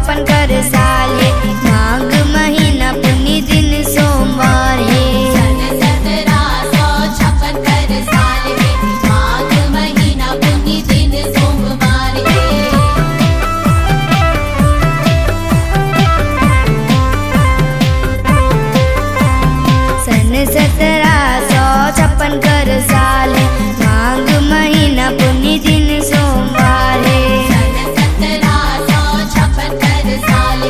छप्पन कर साल है। माघ महीना पुण्य दिन सोमवार है। सन 1756 कर साल है। माघ महीना पुण्य दिन सोमवार है। सन 1756 कर साल है। माघ महीना पुण्य दिन सोमवार है। सन 1756 कर साल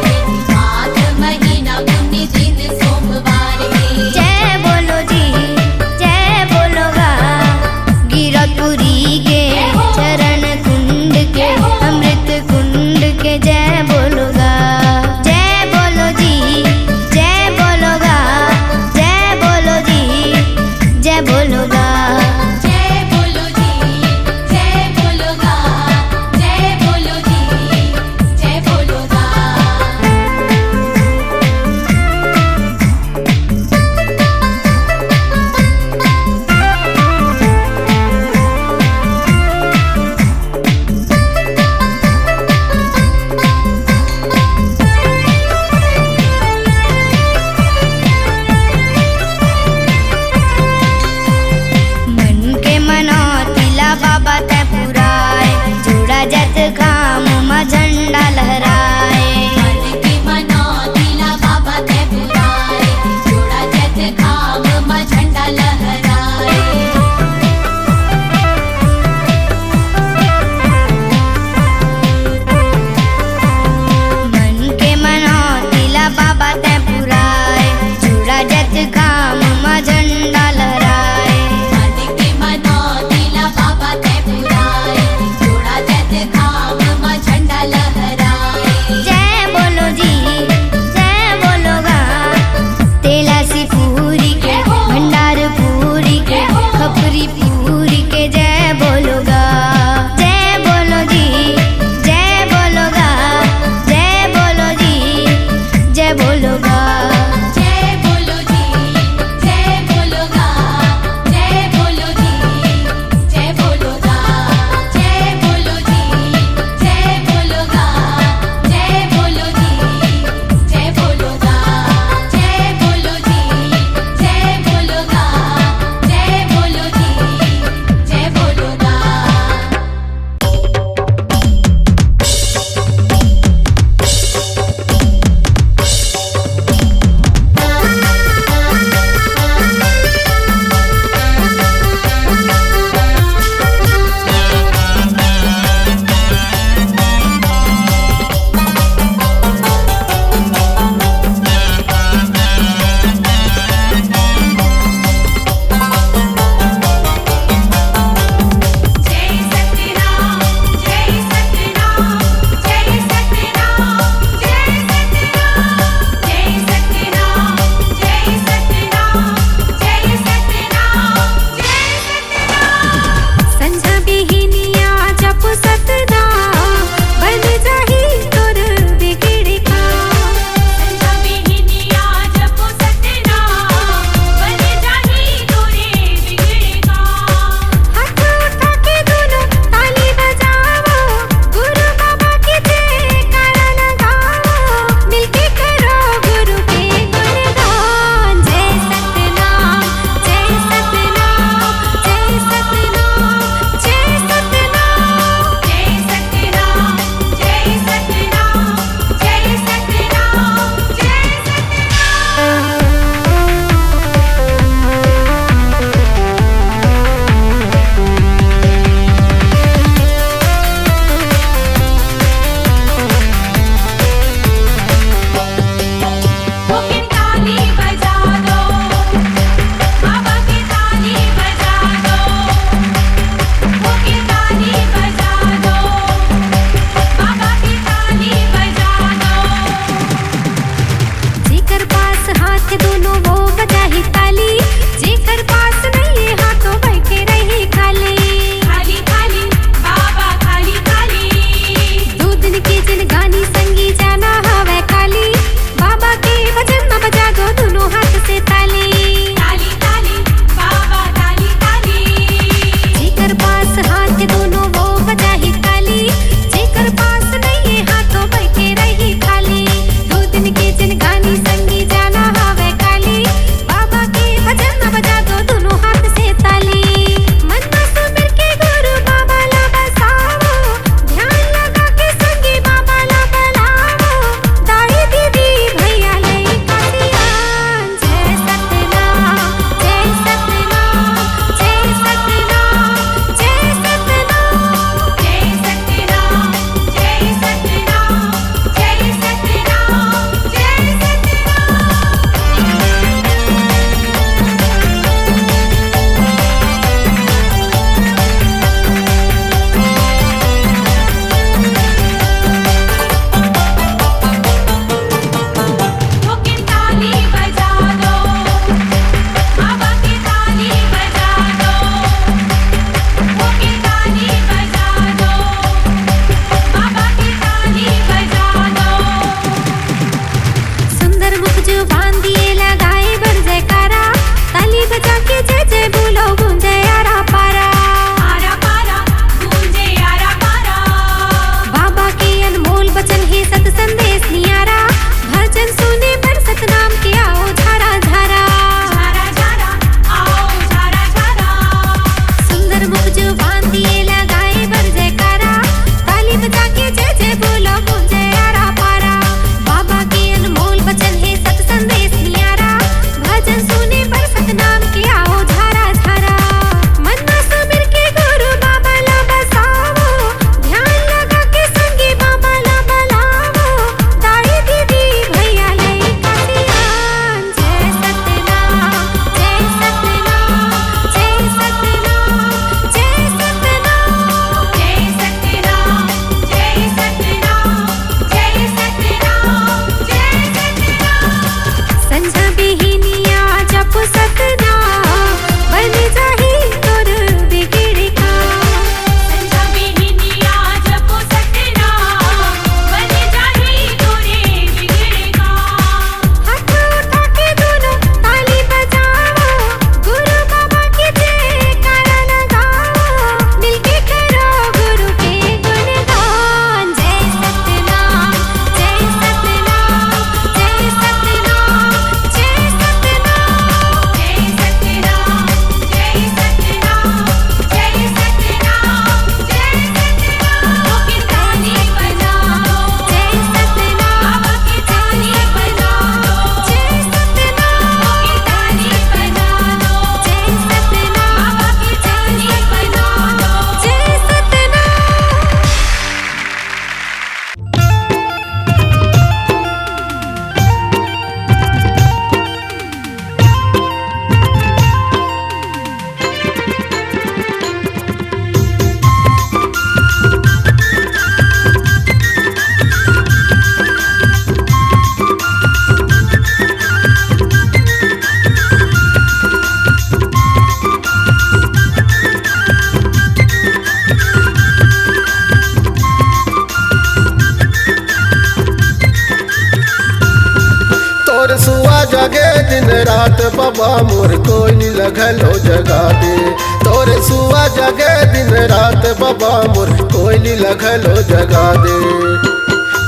जगा दे। तोरे सुआ जगे दिन रात बाबा मोर कोयली लगलो जगा दे।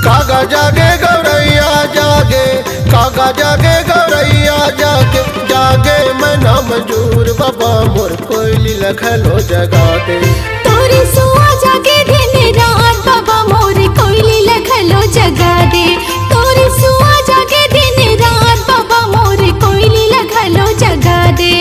कागा जागे गौरैया जागे, कागा जागे गौरैया जागे, जागे मैं ना मंजूर बाबा मोर कोयली लगलो जगा दे। तोरे सुआ जागे दिन रात बाबा मोर कोयली लगलो जगा दे। तोरे सुआ जागे दिन रात बाबा मोर कोयली लगलो जगा दे।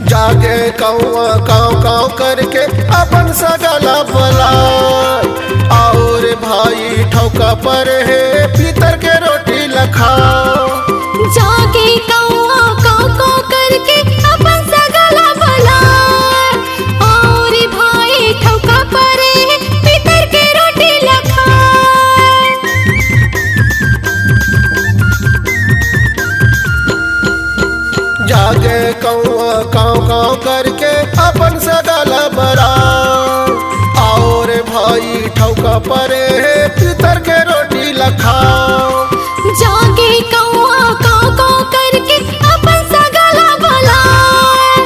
जागे कौआ काँव काँव करके अपन सगला बुलाए। और भाई ठौका पर है पीतर के रोटी लखाओ। जागे कौआ काँव काँव करके अपन सगला बुलाए। और भाई ठौका परे पितर के रोटी लखाए। जागे कौआ काँव काँव करके अपन सगला बुलाए। और भाई ठौका पर है पीतर के रोटी लखाओ। जागे कौआ काँव काँव करके अपन सगला बुलाए।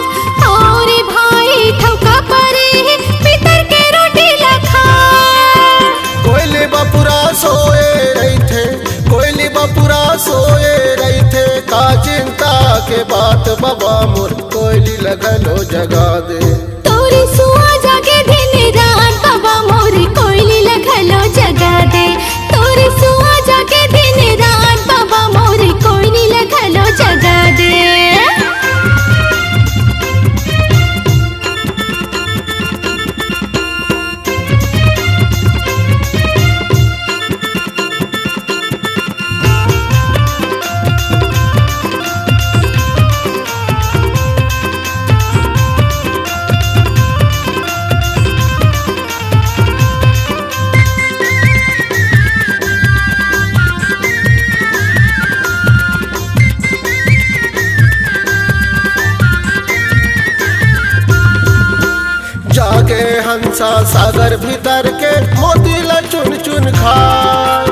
और भाई ठौका परे पितर के रोटी लखाए। कोयली बपुरा सोए रही थे, कोयली बपुरा सोए रही थे। का चिंता के बात बाबा मोर कोयली लगलो जगा दे। तोरे सुआ जागे दिन रात बाबा मोर कोयली लगलो जगा दे। तोरे सुआ जागे दिन रात बाबा मोर कोयली लगलो जगा दे। जागे हंसा सागर भीतर के मोती ला चुन चुन खाए।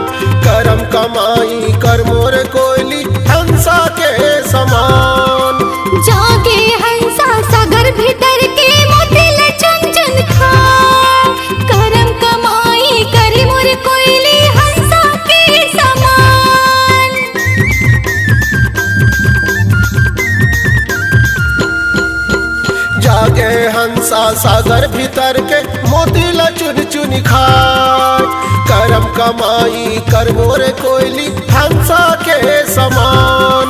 करम कमाई कर मोर कोयली हंसा के समान। जागे हंसा सागर भीतर के मोती ला चुन चुन खाए। करम कमाई करे मोर कोयली हंसा के समान। जागे हंसा सागर भीतर के मोती ला चुन चुन खाए। करम कमाई कर मोर कोयली हंसा के समान।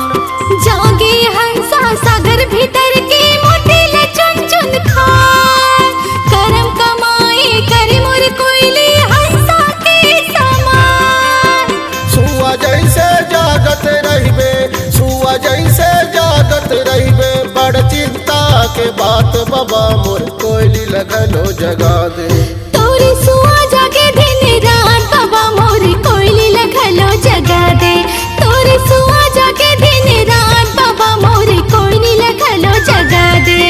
जागे हंसा सागर भीतर के मोती ला चुन चुन खाए। करम कमाई करे मोर कोयली हंसा के समान। सुआ जैसे जागत रहिबे, सुआ जैसे जागत रहिबे। बड़ चिंता के बात बाबा मोर कोयली लगलो जगा दे। तोरे सुआ जागे दिन रात बाबा मोर कोयली लगलो जगा दे। तोरे सुआ जागे दिन रात बाबा मोर कोयली लगलो जगा दे।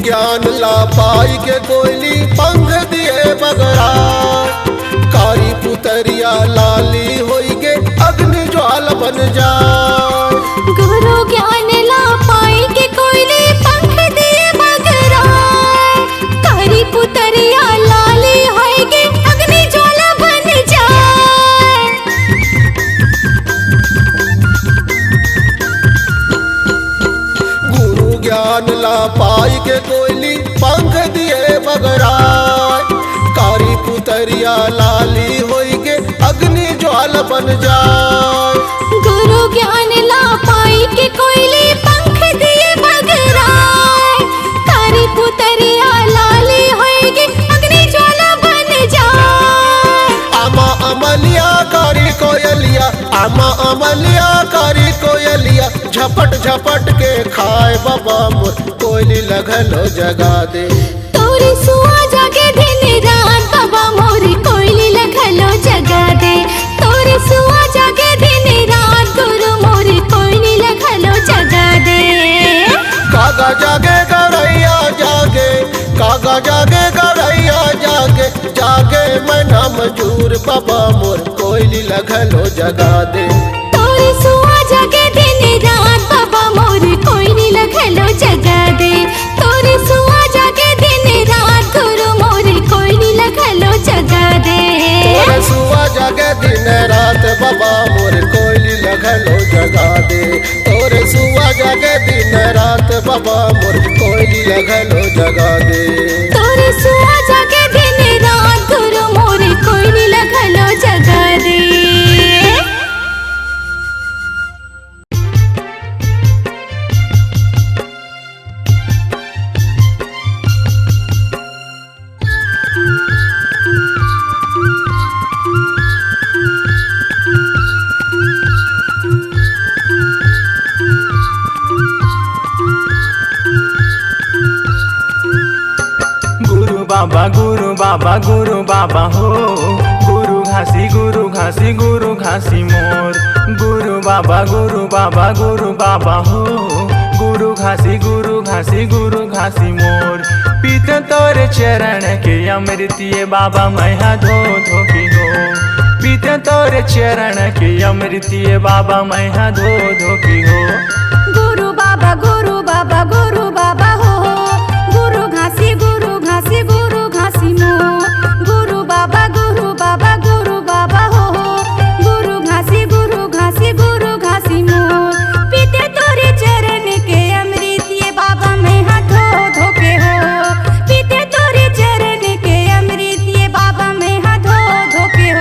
ज्ञान ला पाई के कोयली पंख दिए बगरा। कारी पुतरिया लाली होई गे अग्नि ज्वाल बन जाए। गुरु ज्ञान ला पाई के कोयली पंख दिए बगरा। कारी पुतरिया लाली होई गे अग्नि ज्वाला बन जाए। ज्ञान ला पाई के कोयली पंख दिए बगराय। कारी पुतरिया लाली होई के अग्नि ज्वाल बन जाए। गुरु ज्ञान ला पाई के कोयली पंख दिए बगराए। कारी पुतरिया लाली होएगी अग्नि ज्वाला बन जाए। आमा अमलिया कारी कोयलिया, आमा अमलिया कारी कोयलिया, झपट झपट के खाए बाबा मोर कोयली लगलो जगा दे। तोरी सुआ जागे दिन रात बाबा मोर कोयली लगलो जगा दे। तोरी सुआ जागे दिन रात गुरु मोर कोयली लगलो जगा दे। कागा जागे गौरैया जागे, कागा जागे गौरैया जागे, जागे मैना मजूर बाबा मोर कोयली लगलो जगा दे। तोरी सुआ जागे दिन रात बाबा मोर कोयली लगलो जगा दे। तोरी सुआ जागे दिन रात गुरु मोर कोयली लगलो जगा दे। तोरे सुआ जागे दिन रात बाबा मोर कोयली लगलो जगा दे। तोरे सुआ जागे दिन रात बाबा मोर कोयली लगलो जगा दे। तोरी सुआ जागे दिन रात गुरु मोर कोयली लगलो जगा दे। गुरु बाबा हो। गुरु घासी गुरु घासी मोर। गुरु बाबा हो। गुरु घासी मोर। पीत तोरे चरण के अमृतिये बाबा मैहा धो धो की हो। पीत तोरे चरण के अमृतिये बाबा मैहा धो धो की हो। गुरु बाबा हो। गुरु घासी मोर। गुरु बाबा हो। गुरु घासी मोर। पीते तोरे चरण के अमृत ये बाबा मैं हाथो धो के हो। पीते तोरे चरण के अमृत ये बाबा मैं हाथो धो के हो।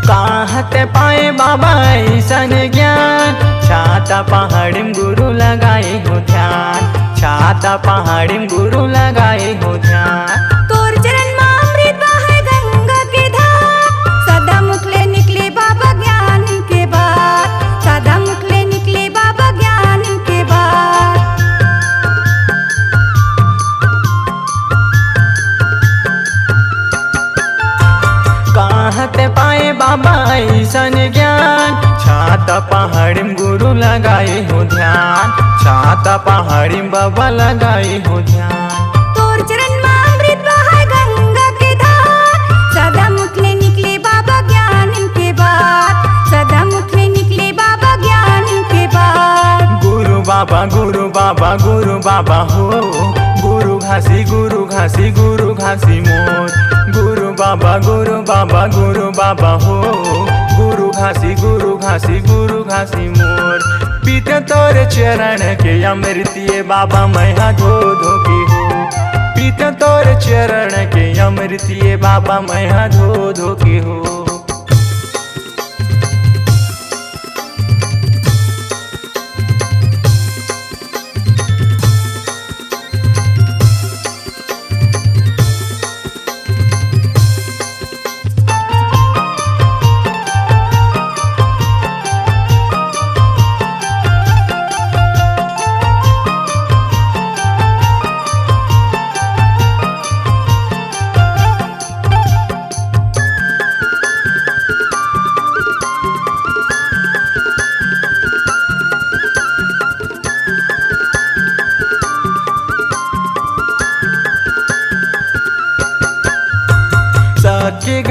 कहते पाए बाबा ऐसन ज्ञान। छाता पहाड़िम गुरु लगाए हो ध्यान। छाता पहाड़िम गुरु लगाए हो ध्यान। तोर चरण में अमृत बहे गंगा के धार। सदा मुखले निकले बाबा ज्ञान के बात। सदा मुखले निकले बाबा ज्ञान के बात। कहते पाए बाबा ऐसन ज्ञान। छाता पहाड़िम गुरु लगाए हो ध्यान। छाता पहाड़िम बाबा लगाए हो ध्यान। तोर चरण में अमृत बहे गंगा के धार। सदा मुखले निकले बाबा ज्ञान के बात। सदा मुखले निकले बाबा ज्ञान के बात। गुरु बाबा हो। गुरु घासी मोर। गुरु बाबा हो। गुरु घासी मोर। पीते तोरे चरण के अमृतिये बाबा मैहा धो धो की हो। पीते तोरे चरण के अमृतिये बाबा मैहा धो धो की हो।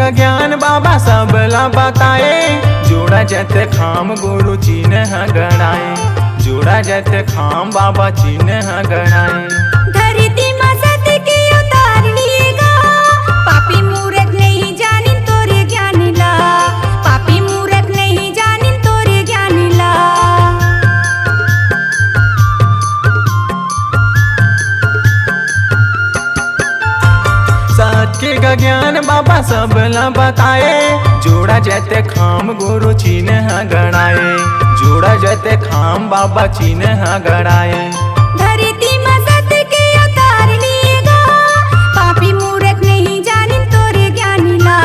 का ज्ञान बाबा सबला बताए, जोड़ा जत खाम गुरु चिन्ह गणाए, जोड़ा जत खाम बाबा चिन्ह गणाए। धरती माँ सत्य की उतार लिएगा, पापी मूर्ख नहीं जानी तोरे ज्ञान ला, पापी मूर्ख नहीं जानी तोरे ज्ञान ला। सत्य का ज्ञान बाबा सबला बताए, जोड़ा जत खाम गुरु चिन्ह गणाए, जोड़ा जत खाम बाबा चिन्ह गणाए। धरती माँ सत्य की उतार लिएगा, पापी मूर्ख नहीं जानी तोरे ज्ञान ला,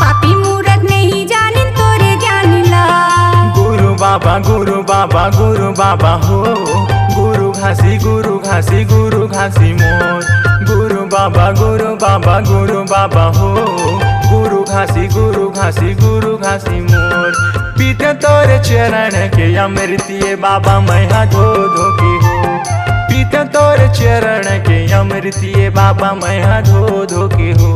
पापी मूर्ख नहीं जानी तोरे ज्ञान ला। गुरु बाबा गुरु बाबा गुरु बाबा हो, गुरु घासी गुरु घासी गुरु घासी मोर, गुरु बाबा गुरु बाबा गुरु बाबा हो, गुरु घासी गुरु घासी गुरु घासी मोर। पीते तोरे चरण के अमृतिये बाबा मैं धो धो के हो, पीते तोरे चरण के अमृतिये बाबा मैं धो धो के हो।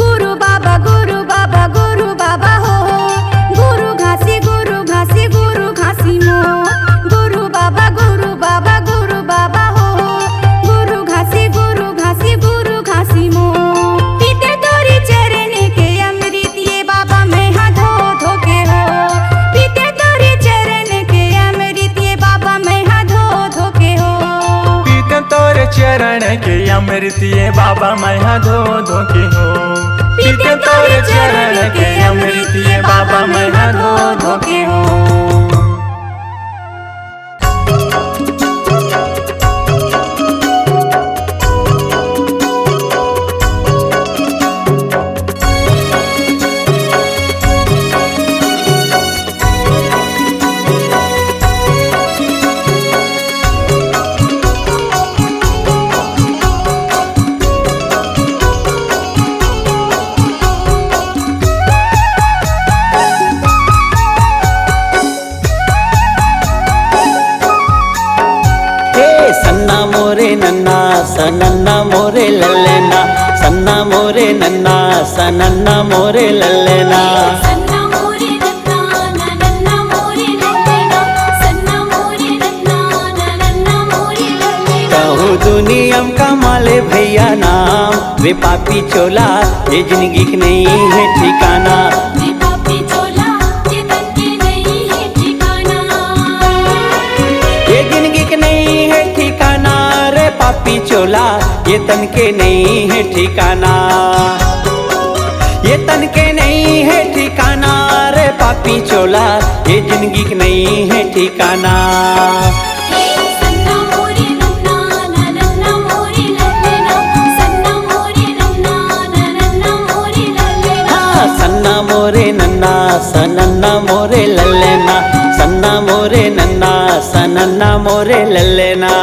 गुरु बाबा गुरु बाबा गुरु बाबा हो, गुरु घासी गुरु घासी गुरु घासी मो, गुरु बाबा गुरु बाबा गुरु बाबा हो, गुरु घासी गुरु घासी गुरु घासी मो। पीते तोरी चरण के अमृत ये बाबा मैं धो धो के हो, पीते तोरी चरण के अमृत ये बाबा मैं धो धो के हो। पीते तोरे चरण के अमृतिये बाबा मैं धो धो के हो, पीते तोरे चरण के अमृतिये बाबा मैं धो धो के हो। ಸನನ್ನ ಮೋರೆ ಲಲ್ಲೆನ, ಸನ್ನ ಮೋರೆ ನನ್ನ ಸನನ್ನ ಮೋರೆ ಲಲ್ಲೆನ। कहूँ दुनियम कमाले भैया नाम, वे पापी चोला ये जिंदगी की नहीं है ठिकाना, ये जिंदगी की नहीं है ठिकाना रे पापी चोला, ये तन के नहीं है ठिकाना, ये तन के नहीं है ठिकाना रे पापी चोला, ये जिंदगी की नहीं है ठिकाना। सन्ना मोरे नन्ना सनन्ना मोरे लल्लेना, सन्ना मोरे नन्ना सनन्ना मोरे लल्लेना।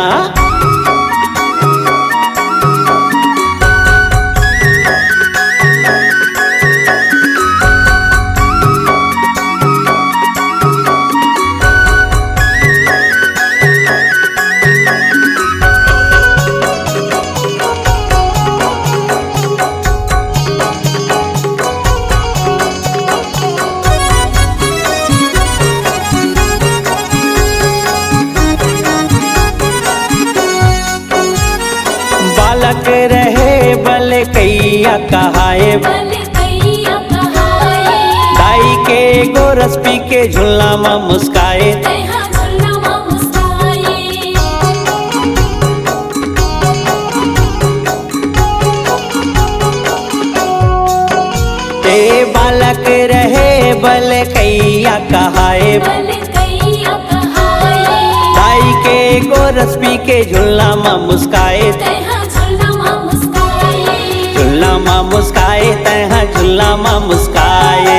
बालक रहे बल कैया कहाए, दाई के गोरस पी के झुल्ला में मुस्काए, ते बालक रहे बल कैया कहाए, दाई के गोरस पी के झुल्ला में मुस्काए, झुल्ला माँ मुस्काए तैहा झुल्ला माँ मुस्काए।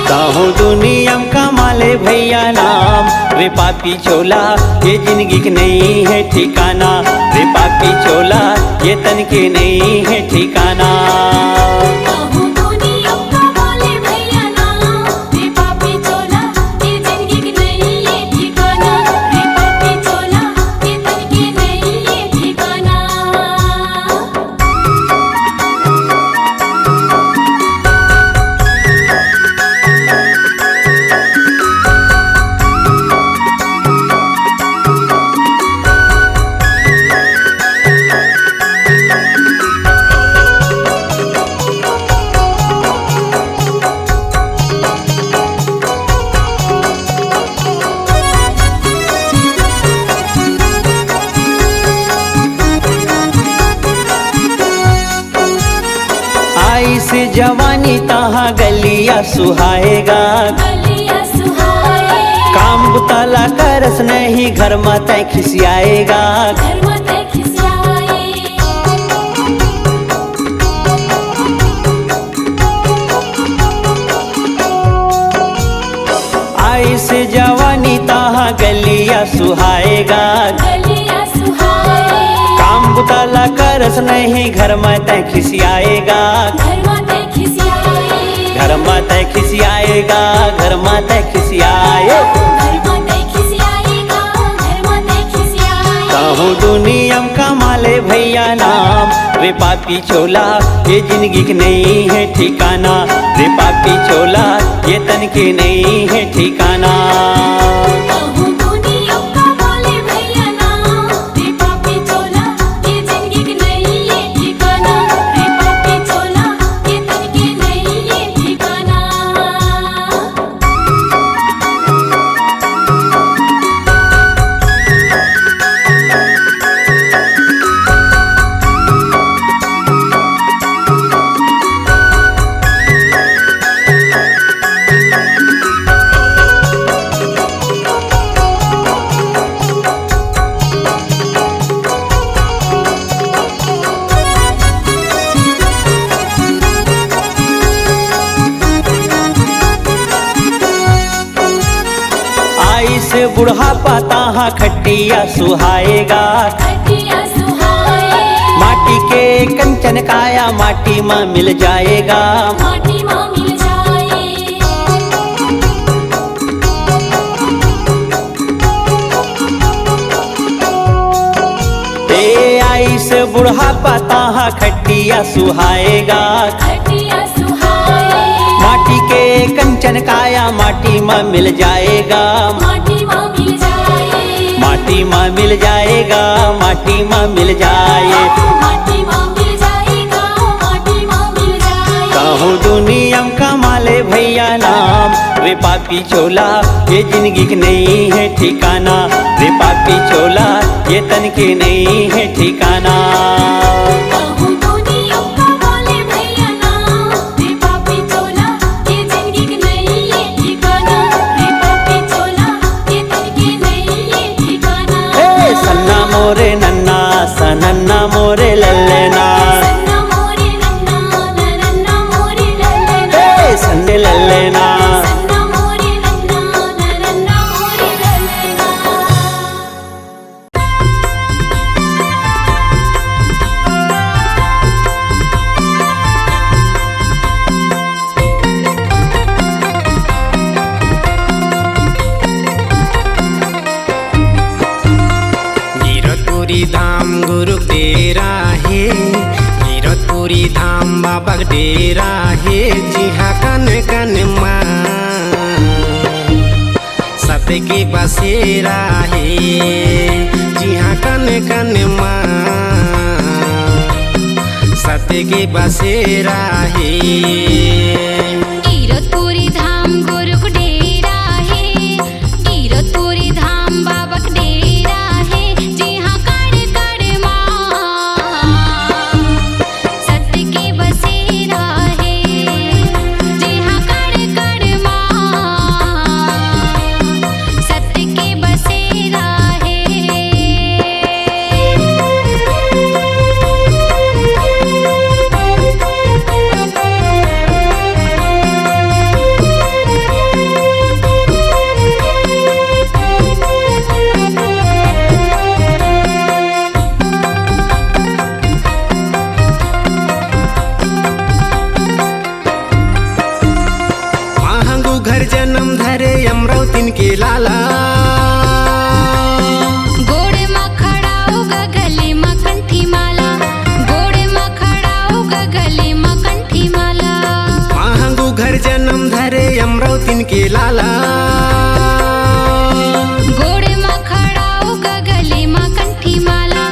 कहूँ दुनिया में कमाले भैया नाम, वे पापी चोला ये जिंदगी की नहीं है ठिकाना, वे पापी चोला ये तन के नहीं है ठिकाना। जवानी तहाँ गलिया सुहाएगा, गलिया सुहाए, काम बुतला करस नहीं घर में तय खिसियाएगा। घर में तय खिसियाए, आई से जवानी तहाँ गलिया सुहाएगा, गलिया सुहाए, काम बुतला करस नहीं घर में तय खिसियाएगा। घर में तय खिसियाए, घर में तय खिसियाएगा, घर में तय खिसियाए। घर में तय खिसियाएगा, घर में तय खिसियाए। कहूँ दुनिया में कमाले भैया नाम, रे पापी चोला ये जिंदगी की नहीं है ठिकाना, रे पापी चोला ये तन के नहीं है ठिकाना। कहूँ दुनिया का बोले भैया नाम, रे पापी चोला ये जिंदगी की नहीं है ठिकाना, रे पापी चोला ये तन के नहीं है ठिकाना। आई से बुढ़ापा तहाँ खटिया सुहाएगा, खटिया सुहाए, माटी के कंचन काया माटी में मिल जाएगा। माटी माँ मिल जाए, ए आई से बुढ़ापा तहाँ खटिया सुहाएगा, खटिया सुहाए, माटी के कंचन काया माटी में मिल जाएगा। माटी माँ मिल जाए, माटी में मिल जाएगा, माटी में मिल जाए। माटी माँ मिल जाएगा, माटी माँ मिल जाए। कहूँ दुनिया में कमाले भैया नाम, रे पापी चोला ये जिंदगी की नहीं है ठिकाना, रे पापी चोला ये तन के नहीं है ठिकाना। कहूँ दुनिया का बोले भैया नाम, रे पापी चोला ये जिंदगी की नहीं है ठिकाना, रे पापी चोला ये तन के नहीं है ठिकाना। ए सन्ना मोरे नन्ना सनन्ना मोरे लल्लेना, सन्ना मोरे नन्ना नन्ना मोरे लल्लेना, ए सन्ने लल्लेना। सन्ना मोरे नन्ना नन्ना मोरे लल्लेना। गिरतपुरी धाम गुरु डेरा है, गिरतपुरी धाम बाबा का डेरा है। जिहा कन कन माँ सत्य के बसेरा है, जिहा कन कन माँ सत्य के बसेरा है। गिरतपुरी धाम गुरु का डेरा है, गिरतपुरी धाम बाबा का डेरा है। जहाँ कण कण माँ सत्य के बसेरा है, जहाँ कण कण माँ सत्य के बसेरा है। महंगू घर जन्म धरे अमरावतीन के लाला, गोड़ में खड़ा होगा गले में कंठी माला, गोड़ में खड़ा होगा गले में कंठी माला। महंगू घर जन्म धरे अमरावतीन के लाला, गोड़ में खड़ा होगा गले में कंठी माला,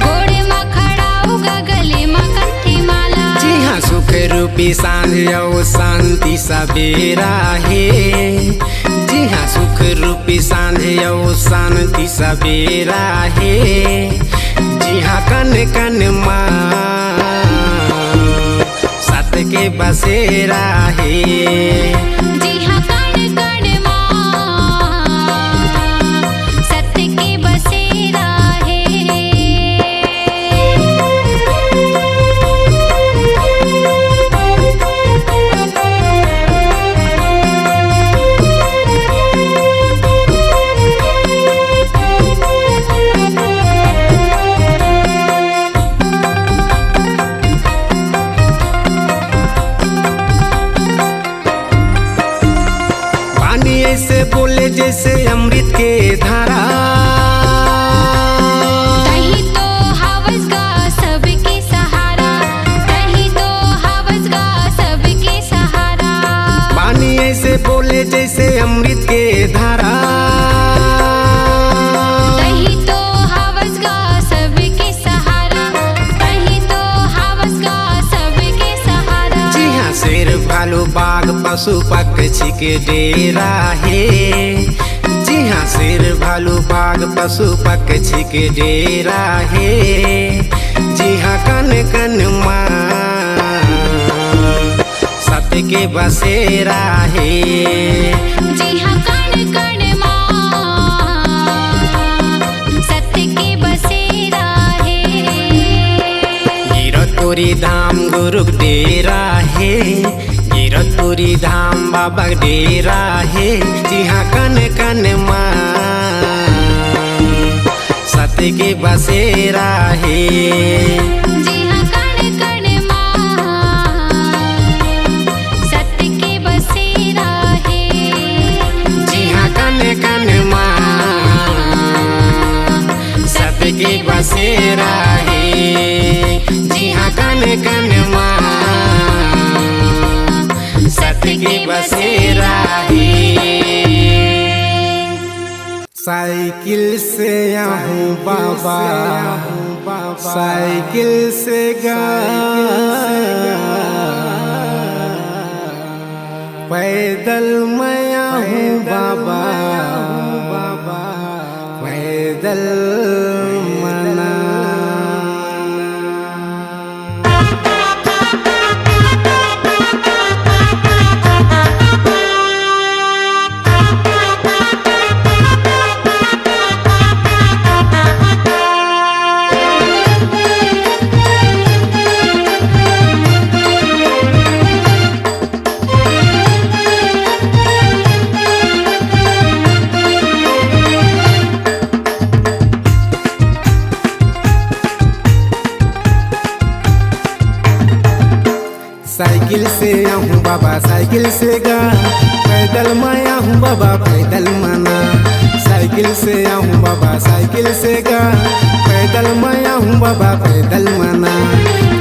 गोड़ में खड़ा होगा गले में कंठी माला। जी हाँ सुख रूपी सांझ और शांति सवेरा है, जी हाँ सुख रूपी सांझ और शांति सवेरा है। जी हाँ कन कन माँ सत्य के बसेरा है। जी हाँ कण कण माँ सत्य के बसेरा है। पानी ऐसे बोले जैसे अमृत के धारा, कहीं तो हवस का सबके सहारा, कहीं तो हवस का सबके सहारा। पानी ऐसे बोले जैसे अमृत के धारा, कहीं तो हवस का सबके सहारा, कहीं तो हवस का सबके सहारा। जी हाँ शेर भालू बाघ पशु पक्षी के डेरा है। जी हाँ शेर भालू बाघ पशु पक्षी के डेरा है। जी हाँ कन कन माँ सत्य के बसेरा है। जी हाँ कण कण माँ सत्य के बसेरा है। गिरतपुरी धाम गुरु डेरा है। गिरतपुरी धाम बाबा डेरा है। जी हाँ कन कन माँ सत्य के बसेरा है। जी हाँ कण कण माँ सत्य के बसेरा है। जी हाँ कन कन माँ सत्य के बसेरा है। जी हाँ कन कन माँ सत्य के बसेरा है। साइकिल से आऊं बाबा साइकिल से गा, पैदल मैं आऊं बाबा पैदल मना। साइकिल से आऊं बाबा साइकिल से गा, पैदल मैं आऊं बाबा पैदल मना। साइकिल से आऊं बाबा साइकिल से गा, पैदल मैं आऊं बाबा पैदल मना।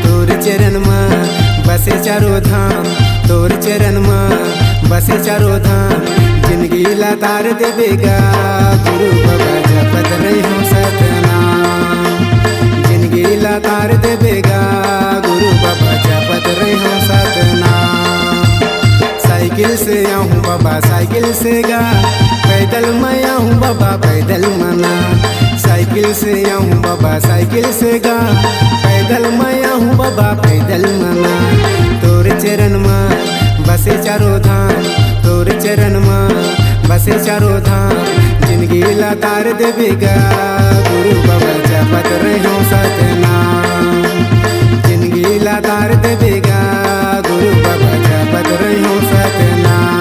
तोर चरण में बसे चारों धाम, तोर चरण में बसे चारों धाम। जिंदगी ला तार देवेगा गुरु बाबा जपत रही हूँ सतनाम। जिंदगी ला तार देवेगा गुरु बाबा जपत रही हूँ सतनाम। साइकिल से आऊं बाबा साइकिल से गा, पैदल मैं आऊं बाबा पैदल मना। साइकिल से आऊं बाबा साइकिल से गा, पैदल मैं आऊं बाबा पैदल मना। तोर चरण में बसे चारों धाम, तोर चरण में बसे चारों धाम। जिंदगी ला तार देवेगा गुरु बाबा जपत रही हूँ सतनाम। जिंदगी ला तार देवेगा गुरु बाबा जपत रही हूँ सतनाम।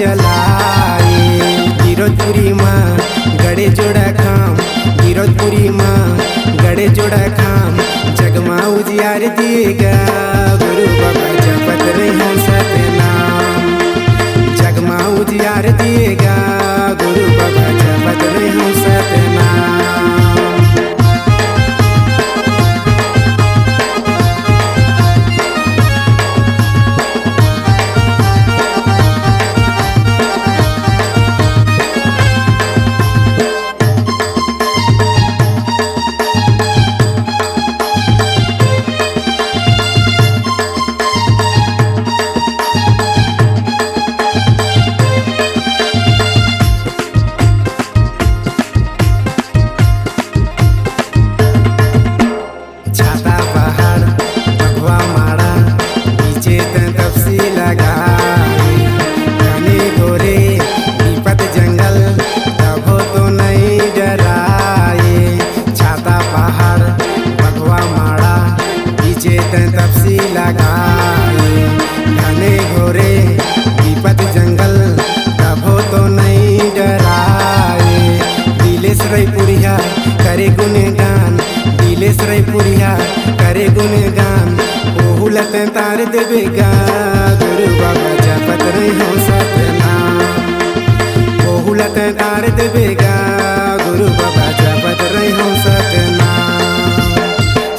जलाए। गिरधपुरी माँ गड़े जोड़ा खाम, गिरधपुरी माँ गड़े जोड़ा खाम, जगमा उजियार दिएगा गुरु बाबा जपत रही सतनाम। जगमा उजियार दिएगा गुरु बाबा जपत रही सतनाम। छाता पहाड़ बगवा माड़ा नीचे तपसी लगाए। घने गोरे विपत जंगल तबो तो नहीं डराए। छाता पहाड़ बगवा माड़ा नीचे तपसी लगाए। घने गोरे विपत जंगल तबो तो नहीं डराए। दिलेश रैपुरिया करे गुणगान, दिलेश रैपुरिया करे गुणगान, ओहुलत तार देवेगा गुरु बाबा जपत रही हो सतनाम। ओहुलत तार देवेगा गुरु बाबा जपत रही हो सतनाम।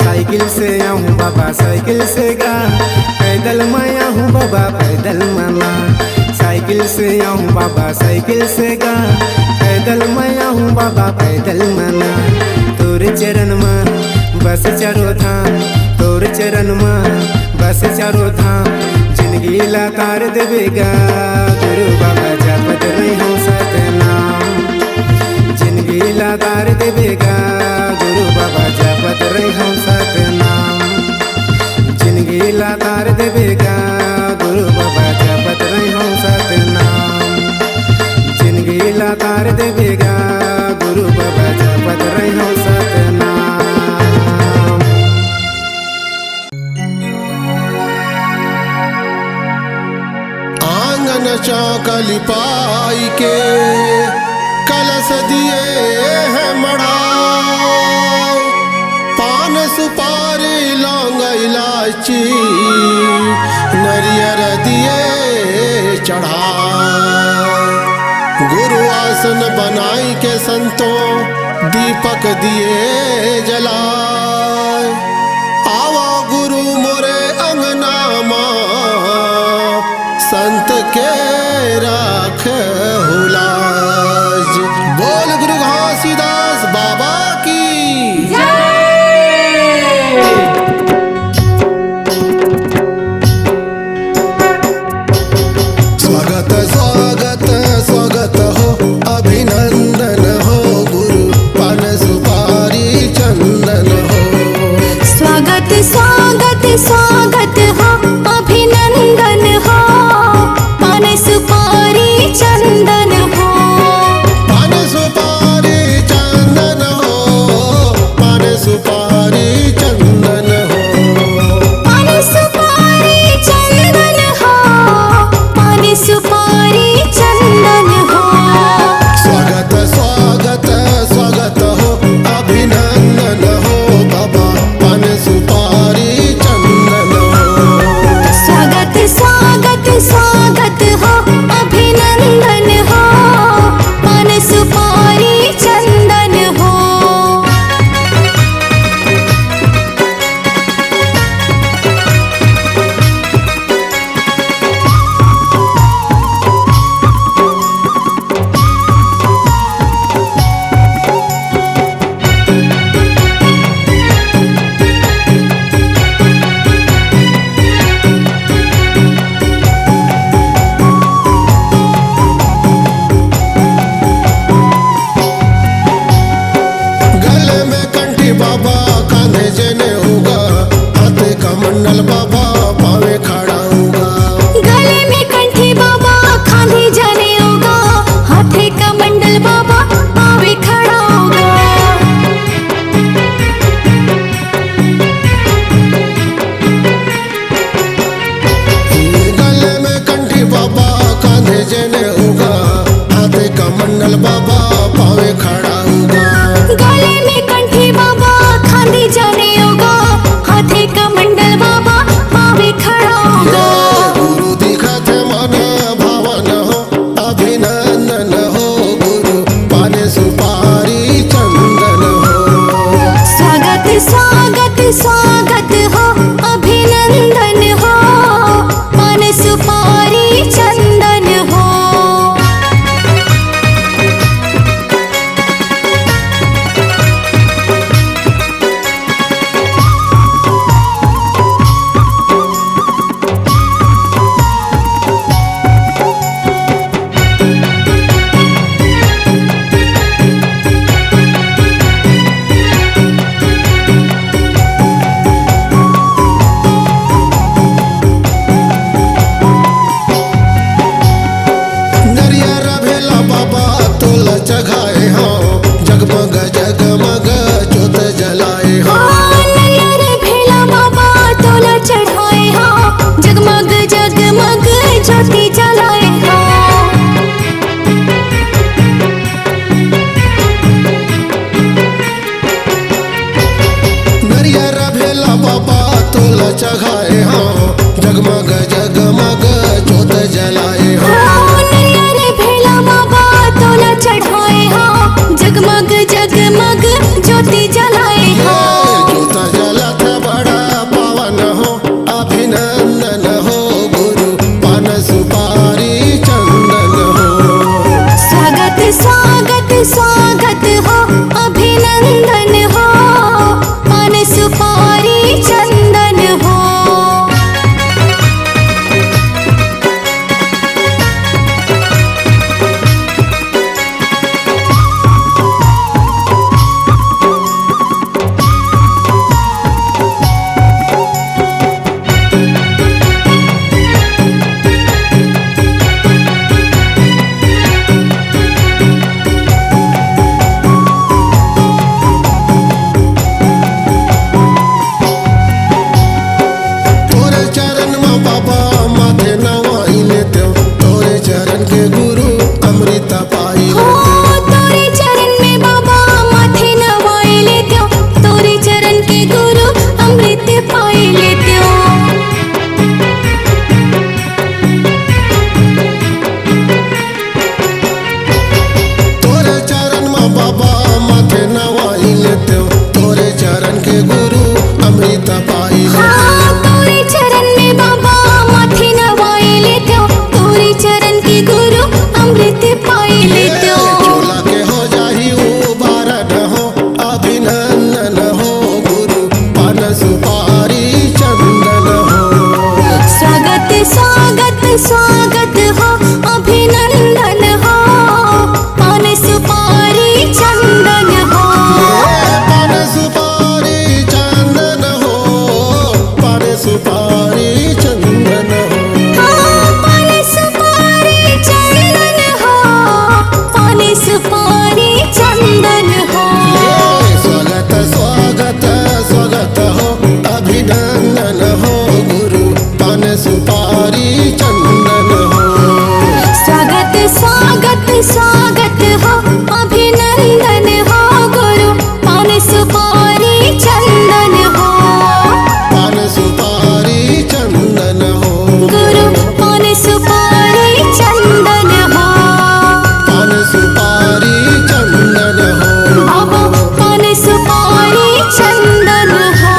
साइकिल से आऊँ बाबा साइकिल से गा, पैदल मैं आऊँ बाबा पैदल मना। साइकिल से आऊँ बाबा साइकिल से गा, पैदल मैं आऊँ बाबा पैदल मना। तोर चरण में बस चारो धाम, तोर चरण में बस चारो धाम, जिंदगी ला तार देवेगा गुरु बाबा जपत रही हो सतनाम। जिंदगी ला तार देवेगा गुरु बाबा जपत रही हो सतनाम। जिंदगी ला तार देवेगा गुरु बाबा जपत रही हो सतनाम। जिंदगी ला तार देवेगा गुरु बाबा जपत रही हो सतनाम। आंगन चौकली पाई के कलश दिए है मढ़ाए। पान सुपारी लौंग इलायची नरियर दिए चढ़ाए। गुरु आसन बनाई के संतों दीपक दिए जलाए। आवा गुरु मोरे अंगना माँ, संत के राख हुलाज। बोल गुरु घासीदास बाबा की स्वागत स्वागत स्वागत हो, अभिनंदन हो गुरु, पान सुपारी चंदन हो। चघाए हाँ जगमग जगमग जोत जलाए हाँ नरियर भेला बाबा तोला चढ़ाए हाँ जगमग जगमग ज्योति जलाए हाँ जोत जलत बड़ा पावन हो अभिनंदन हो गुरु पान सुपारी चंदन हो स्वागत स्वागत स्वागत हो अभिनंदन हो पान सुपारी चंदन हो तोरे चरण में बाबा माथे नवाई लेते तोरे चरण के गुरु अमृत पाई हो लेते तोरे चरण में बाबा माथे नवाए लेते हो तोरे चरण के गुरु अमृत पाए लेते हो तोरे चरण में बाबा माथे नवाई लेते तोरे चरण के गुरु अमृत पाई लेते हाँ तोरे चरण में बाबा माथे नवाए लेते हो तोरे चरण के गुरु अमृत पाए लेते हो चोला के हो जाही उबारन हो अभिनंदन हो गुरु पान सुपारी चंदन हो स्वागत स्वागत स्वागत हो अभिनंदन हो पान सुपारी चंदन हो पान सुपारी चंदन हो पान सुपारी चंदन हो हाँ पान सुपारी चंदन हो पान सुपारी चंदन हो स्वागत स्वागत स्वागत हो अभिनंदन हो गुरु पान सुपारी चंदन हो स्वागत स्वागत स्वागत हो अभिनंदन हो गुरु पान सुपारी चंदन हो पान सुपारी चंदन हो गुरु पान सुपारी चंदन हो पान सुपारी चंदन हो बाबा पान सुपारी चंदन हो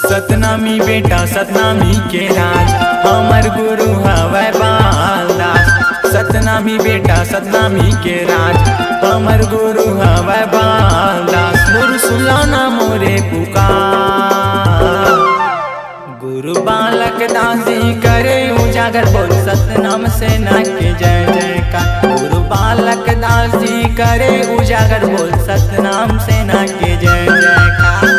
सतनामी बेटा सतनामी के राज हमर गुरु हवै बालदास सतनामी बेटा सतनामी के राज हमर गुरु हवै बालदास गुरु सुलाना मोरे पुकार गुरु बालक दासी करे उजागर बोल सतनाम सेना के जय जयकार गुरु बालक दासी करे उजागर बोल सतनाम सेना के जय जयकार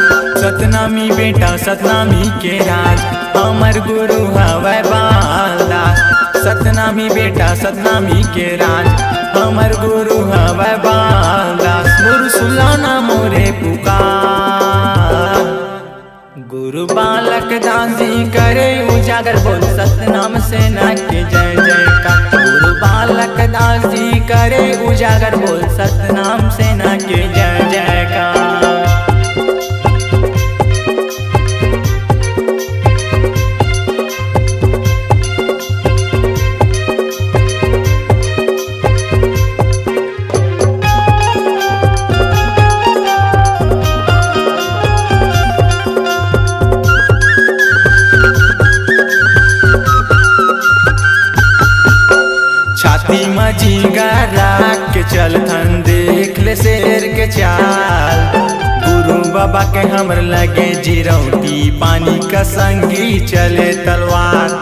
सतनामी बेटा सतनामी के राज हमर गुरु हवै बालदास सतनामी बेटा सतनामी के राज हमर गुरु हवै बालदास गुरु सुलाना मोरे पुकार गुरु बालक दासी करे उजागर बोल सतनाम सेना के जय जयकार गुरु बालक दासी करे उजागर बोल सतनाम सेना के जय जयकार छाती मजी गरा के चलथन देख ले शेर के चाल गुरु बाबा के हमर लगे जिरौटी पानी का संगी चले तलवार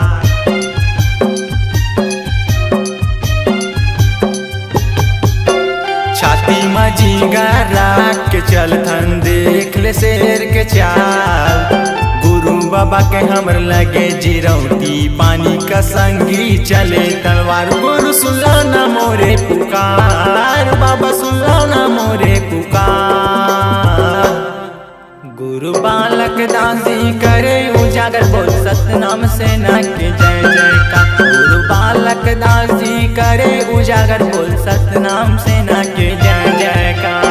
जिगर राख के चलथन देख ले शेर के चाल। गुरु बाबा के हमर लगे जिरौती पानी का संगी चले तलवार। गुरु सुनला ना मोरे पुकार, बाबा सुनला ना मोरे पुकार। गुरु बालक दासी करे उजागर बोल सतनाम सेना के जय जयकार। गुरु बालक दासी करे उजागर बोल सतनाम सेना के जय जयकार।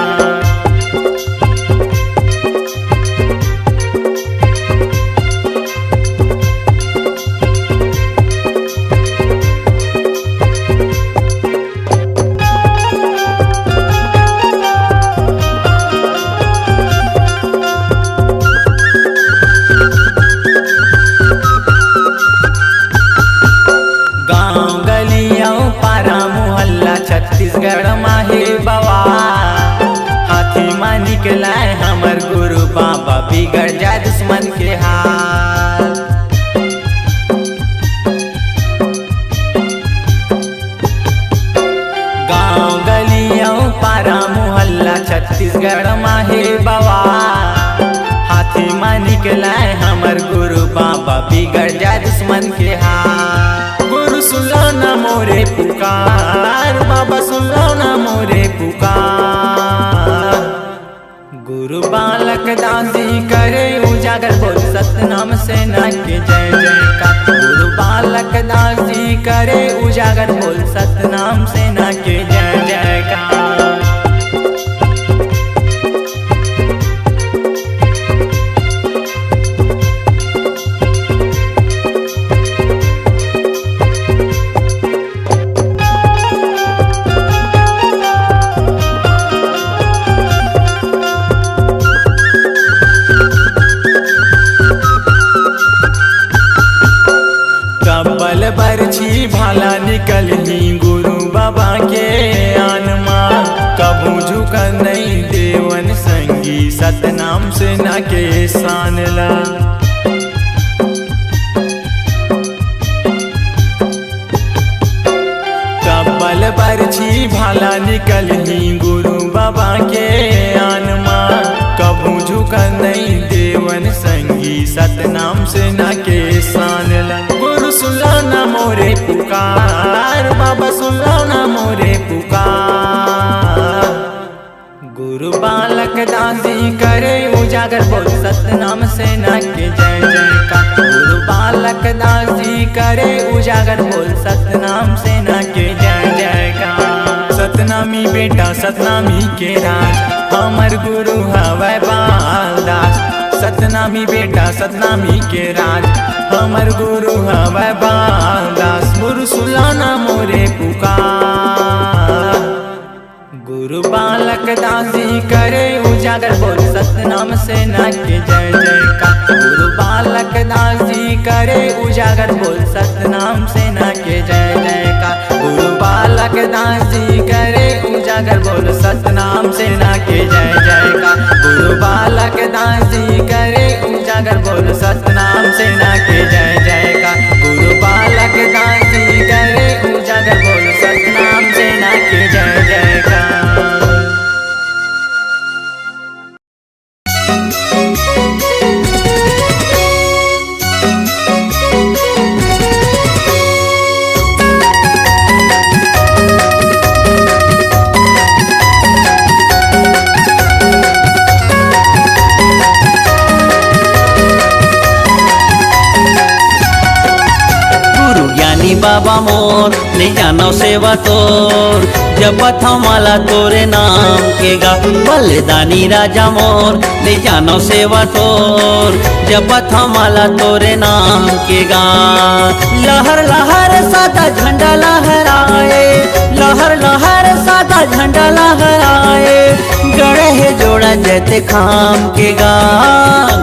छत्तीसगढ़ माहे बवा हाथी मानी के लाए हमर गुरु बाबा बिगड़ जाए दुश्मन के हाल। गांव गलियों पारा मोहल्ला छत्तीसगढ़ माहे बवा हाथी मानी के लाए हमर गुरु बाबा बिगड़ जाए दुश्मन के हाल। गुरु सुनला ना मोरे पुकार, बाबा सुनला ना मोरे पुकार। गुरु बालक दासी करे उजागर बोल सतनाम सेना के जय जयकार। गुरु बालक दासी करे उजागर बोल सतनाम सेना के जय जयकार। बरछी भाला निकलही गुरु बाबा के आनमा। कभू झुक नहीं देवन संगी सतनाम सेना के सानला। कब्बल बरछी भाला निकलही गुरु बाबा के आनमा। कभू झुक नहीं देवन संगी सतनाम सेना के सानला। गुरु सुनला ना मोरे पुकार, बाबा सुनला ना मोरे पुकार। गुरु बालक दासी करे उजागर बोल सतनाम सेना के जय जयकार। गुरु बालक दासी करे उजागर बोल सतनाम सेना के जय जयकार। सतनामी बेटा सतनामी के राज हमर गुरु हवै बालदास। सतनामी बेटा सतनामी के राज हमर गुरु हवै बालदास। गुरु सुनला ना मोरे पुकार। गुरु बालक दासी करे उजागर बोल सतनाम सेना के जय जयकार। गुरु बालक दासी करे उजागर बोल सतनाम सेना के जय जयकार। गुरु बालक दासी करे उजागर बोल सतनाम सेना के जय जयकार। गुरु बालक दासी करे उजागर बोल सतनाम सेना के जय जयकार। गुरु बालक दासी करे उजागर बोल सतनाम सेना के जय जयकार। बाबा मोर ले जानो सेवा तोर जपत हमाला तोरे नाम के गा। बलिदानी राजा मोर ले जानो सेवा तोर जपत हमाला तोरे नाम के गा। लहर लहर सादा झंडा लहराए, लहर लहर सादा झंडा लहराए। गड़े जोड़ा जैते खाम के गा,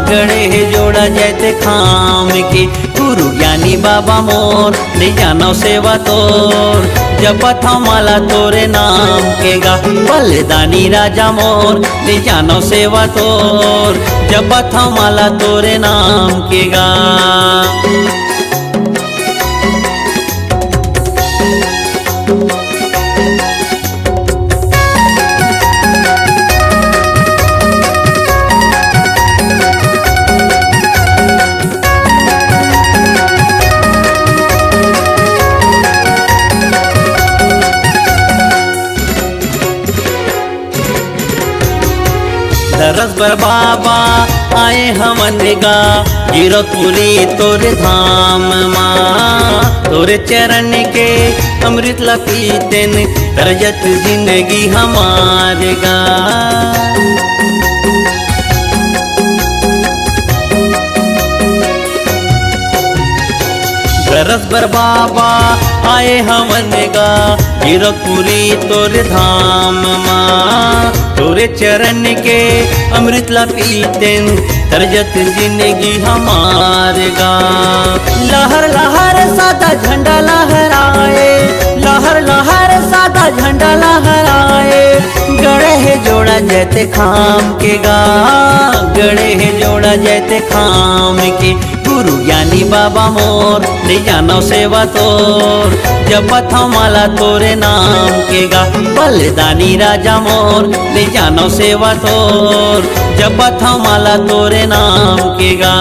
गड़े जोड़ा जैते खाम के। गुरु ज्ञानी बाबा मोर ले जानो सेवा तोर जपत हमाला तोरे नाम के गा। बलिदानी राजा मोर ले जानो सेवा तोर जपत हमाला तोरे नाम के गा। पर बाबा आए हमन गा जीरकपुरी तोरे धाम माँ तोरे चरण के अमृत ला पीतेन तरजत जिंदगी हमार गा रस बर बाबा आए हमन गा जीरकपुरी तोरे धाम माँ तोरे चरण के अमृत ला पीतेन तरजत जिंदगी हमार गा लहर लहर सादा झंडा लहराए लहर लहर सादा झंडा लहराए गड़े है जोड़ा जैते खाम के गा गड़े है जोड़ा जैते खाम के गुरु ज्ञानी बाबा मोर ले जानो सेवा तोर जपत माला तोरे नाम के गा बलिदानी राजा मोर ले जानो सेवा तोर जपत माला तोरे नाम के गा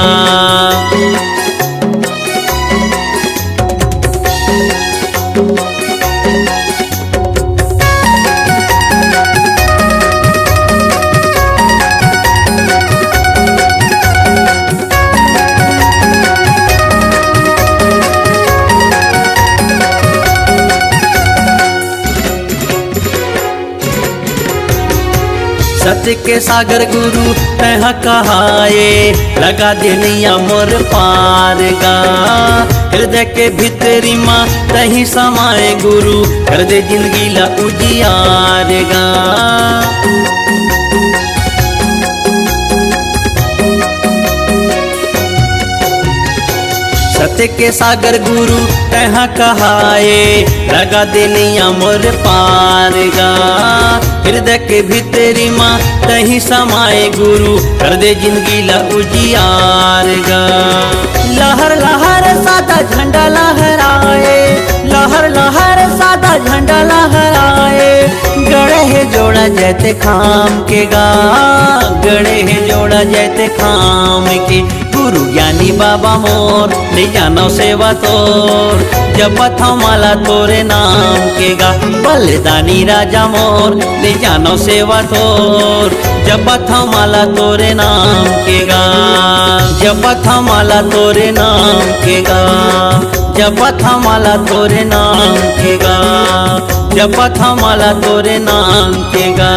सत्य के सागर गुरु तह कहाए लगा देनिया मोर पार गा हृदय के भीतरी माँ तही समाए गुरु कर दे जिंदगी ला उजियार गा सत्य के सागर गुरु तह कहाए लगा देनिया मोर पार गा हृदय के भीतरी माँ तही समाए गुरु कर दे जिंदगी ला उजियार गा लहर लहर सादा झंडा लहराए लहर लहर सादा झंडा लहराए गड़े है जोड़ा जैते खाम के गा गड़े है जोड़ा जैते खाम के गुरु ज्ञानी बाबा मोर ले जानो सेवा तोर जपत माला तोरे नाम के गा बलिदानी राजा मोर ले जानो सेवा तोर जपत माला तोरे नाम के गा जपत माला तोरे नाम के गा जपत माला तोरे नाम के गा जपत माला तोरे नाम के गा